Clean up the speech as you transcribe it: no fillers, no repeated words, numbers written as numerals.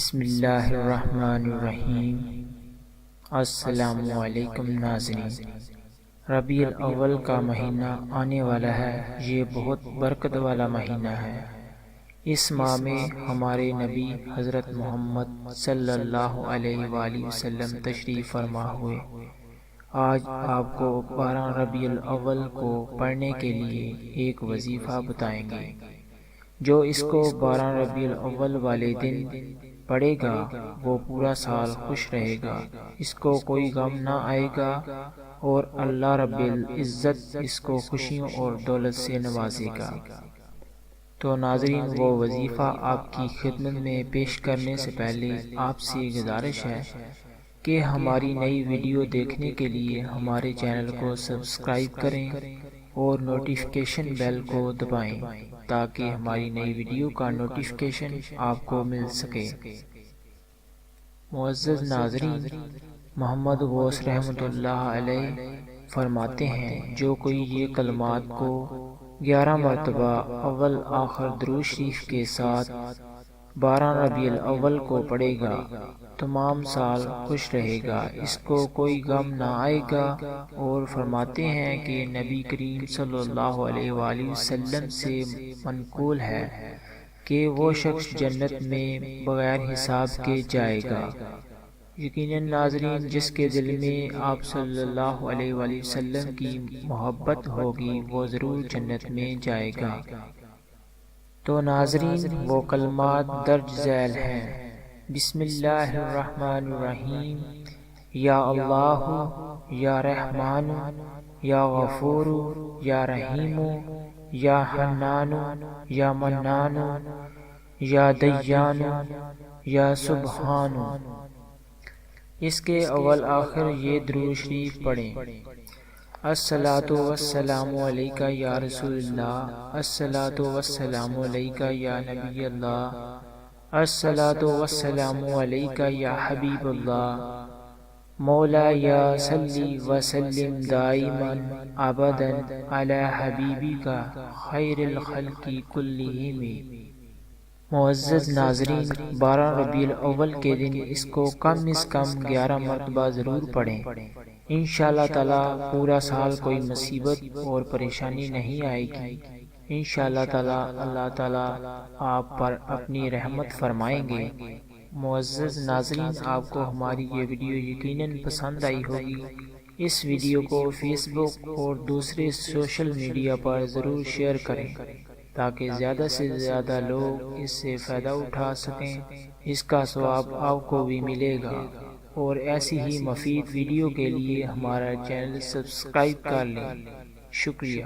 بسم اللہ الرحمن الرحیم۔ السلام علیکم ناظرین، ربیع الاول کا مہینہ آنے والا ہے۔ یہ بہت برکت والا مہینہ ہے۔ اس ماہ میں ہمارے نبی حضرت محمد صلی اللہ علیہ وآلہ وسلم تشریف فرما ہوئے۔ آج آپ کو 12 ربیع الاول کو پڑھنے کے لیے ایک وظیفہ بتائیں گے۔ جو اس کو 12 ربیع الاول والے دن پڑھے گا وہ پورا سال خوش رہے گا، اس کو کوئی غم نہ آئے گا اور اللہ رب العزت اس کو خوشیوں اور دولت سے نوازے گا۔ تو ناظرین، وہ وظیفہ آپ کی خدمت میں پیش کرنے سے پہلے آپ سے گزارش ہے کہ ہماری نئی ویڈیو دیکھنے کے لیے ہمارے چینل کو سبسکرائب کریں اور نوٹیفیکیشن بیل کو دبائیں تاکہ ہماری نئی ویڈیو کا نوٹیفیکیشن آپ کو مل سکے۔ معزز ناظرین، محمد غوث رحمۃ اللہ علیہ فرماتے ہیں، جو کوئی یہ کلمات کو 11 مرتبہ اول آخر درود شریف کے ساتھ 12 ربیع الاول کو پڑھے گا تمام سال خوش رہے گا، اس کو کوئی غم نہ آئے گا۔ اور فرماتے ہیں کہ نبی کریم صلی اللہ علیہ وآلہ وسلم سے منقول ہے کہ وہ شخص جنت میں بغیر حساب کے جائے گا۔ یقیناً ناظرین، جس کے دل میں آپ صلی اللہ علیہ وآلہ وسلم کی محبت ہوگی وہ ضرور جنت میں جائے گا۔ تو ناظرین، وہ کلمات درج ذیل ہیں۔ بسم اللہ الرحمن الرحیم۔ یا اللہ، یا رحمان، یا غفور، یا رحیم، یا حنان، یا منان، یا دیان، یا سبحان۔ اس کے اول آخر یہ درود شریف پڑھیں: الصلاۃ والسلام علیک یا رسول اللہ، الصلاۃ والسلام علیک یا نبی اللہ، الصلاۃ والسلام علیک یا حبیب اللہ، مولا یا صلی وسلم دائما ابدا علی حبیبک خیر الخلق کلہم۔ معزز ناظرین، 12 ربیع الاول کے دن اس کو کم از کم 11 مرتبہ ضرور پڑھیں۔ انشاءاللہ تعالی پورا سال کوئی مصیبت اور پریشانی نہیں آئے گی۔ انشاءاللہ تعالی اللہ تعالی آپ پر اپنی رحمت فرمائیں گے۔ معزز ناظرین، آپ کو ہماری یہ ویڈیو یقیناً پسند آئی ہوگی۔ اس ویڈیو کو فیس بک اور دوسرے سوشل میڈیا پر ضرور شیئر کریں تاکہ زیادہ سے زیادہ لوگ اس سے فائدہ اٹھا سکیں۔ اس کا ثواب آپ کو بھی ملے گا۔ اور ایسی ہی مفید ویڈیو کے لیے ہمارا چینل سبسکرائب کر لیں۔ شکریہ۔